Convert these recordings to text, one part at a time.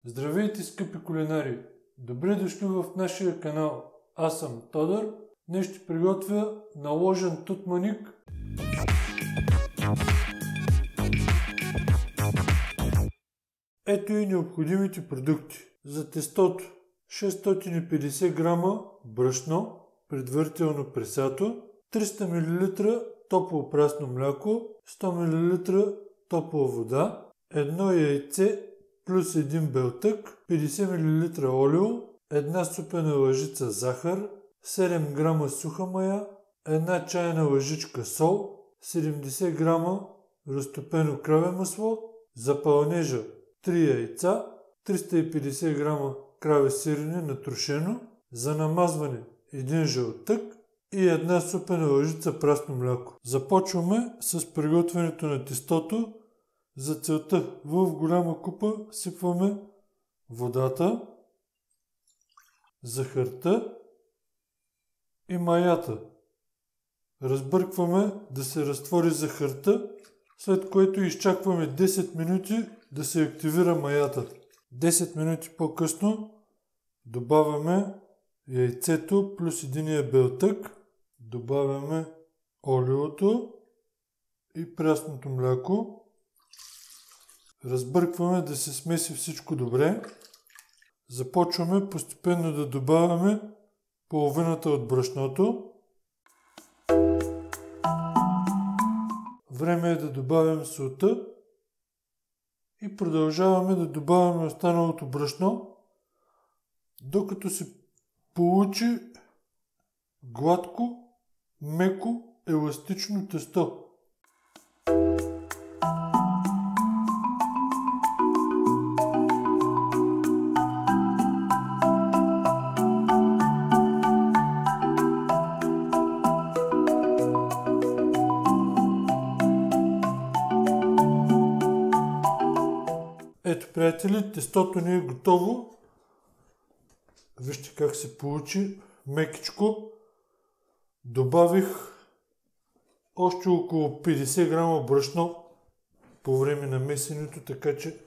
Здравейте, скъпи кулинари! Добре дошли в нашия канал. Аз съм Тодор. Днес ще приготвя наложен тутманик. Ето и необходимите продукти. За тестото 650 грама брашно, предварително пресято, 300 мл топло прясно мляко, 100 мл топла вода, едно яйце плюс един белтък, 50 мл олио, една супена лъжица захар, 7 грама суха мая, една чайна лъжичка сол, 70 грама разтопено краве масло, за пълнежа 3 яйца, 350 грама краве сирене натрошено, за намазване един жълтък и една супена лъжица прясно мляко. Започваме с приготвянето на тестото. За целта в голяма купа сипваме водата, захарта и маята. Разбъркваме да се разтвори захарта, след което изчакваме 10 минути да се активира маята. 10 минути по-късно добавяме яйцето плюс единия белтък, добавяме олиото и прясното мляко. Разбъркваме да се смеси всичко добре. Започваме постепенно да добавяме половината от брашното. Време е да добавим солта и продължаваме да добавяме останалото брашно, докато се получи гладко, меко, еластично тесто. Ето, приятели, тестото ни е готово. Вижте как се получи мекичко. Добавих още около 50 грама брашно по време на месенето, така че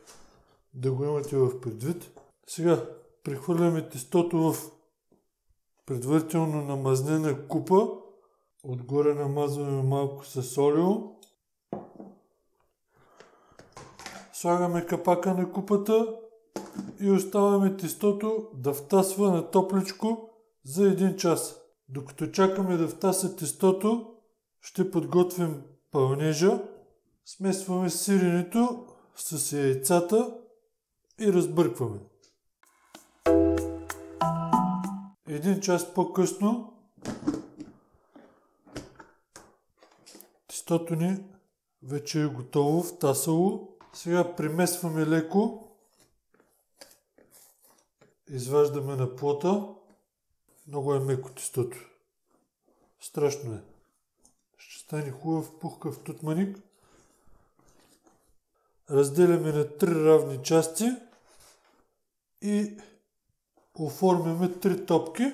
да го имате в предвид. Сега прехвърляме тестото в предварително намазнена купа. Отгоре намазваме малко с олио. Слагаме капака на купата и оставяме тестото да втасва на топличко за 1 час. Докато чакаме да втаса тестото, ще подготвим пълнежа. Смесваме сиренето с яйцата и разбъркваме. 1 час по-късно тестото ни вече е готово, втасало. Сега примесваме леко, изваждаме на плота. Много е меко тестото. Страшно е. Ще стане хубав пухкав тутманик. Разделяме на 3 равни части и оформяме 3 топки.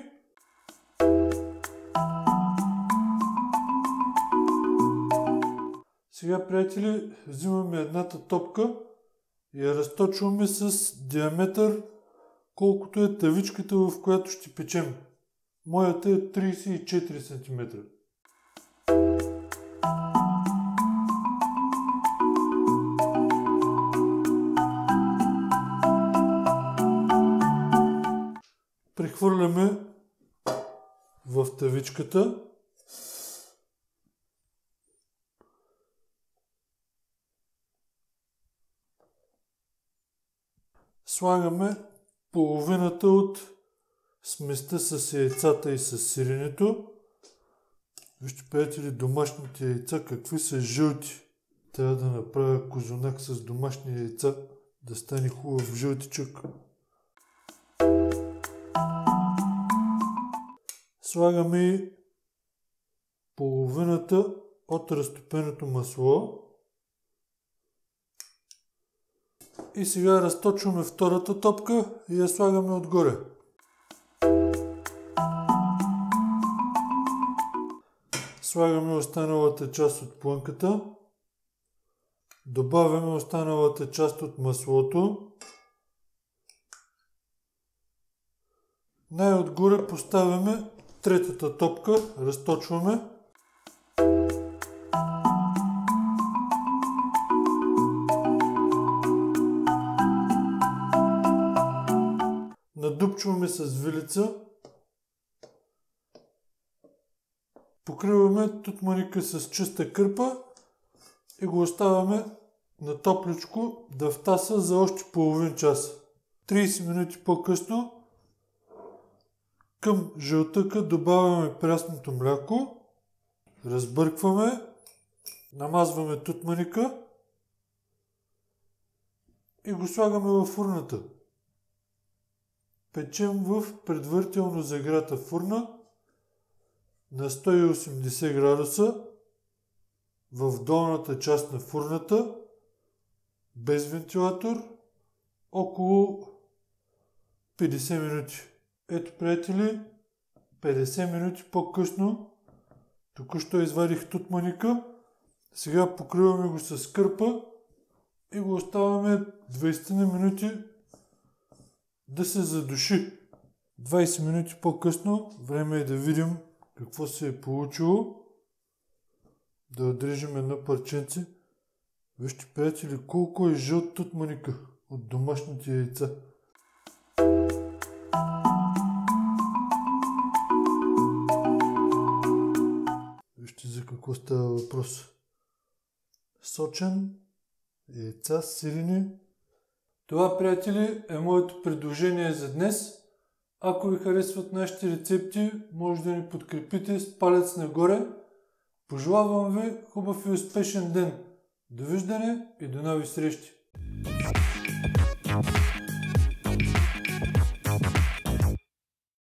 Сега, приятели, взимаме едната топка и я разточваме с диаметър, колкото е тавичката, в която ще печем. Моята е 34 см. Прехвърляме в тавичката. Слагаме половината от сместа с яйцата и с сиренето. Вижте, приятели, домашните яйца какви са жълти. Трябва да направя козунак с домашни яйца, да стане хубав жълтичък. Слагаме и половината от разтопеното масло. И сега разточваме втората топка и я слагаме отгоре. Слагаме останалата част от плънката. Добавяме останалата част от маслото. Най-отгоре поставяме третата топка, разточваме. Надупчваме с вилица. Покриваме тутманика с чиста кърпа и го оставяме на топличко да втаса за още половин час. 30 минути по-късно към жълтъка добавяме прясното мляко, разбъркваме, намазваме тутманика и го слагаме във фурната. Печем в предварително загрята фурна на 180 градуса в долната част на фурната, без вентилатор, около 50 минути. Ето, приятели, 50 минути по-късно, току-що извадих тутманика, сега покриваме го с кърпа и го оставяме 20 минути да се задуши. 20 минути по-късно, време е да видим какво се е получило. Да отрежем едно парченце. Вижте, приятели, колко е жълт тутманика от домашните яйца. Вижте за какво става въпрос. Сочен, яйца, сирени. Това, приятели, е моето предложение за днес. Ако ви харесват нашите рецепти, може да ни подкрепите с палец нагоре. Пожелавам ви хубав и успешен ден. Довиждане и до нови срещи!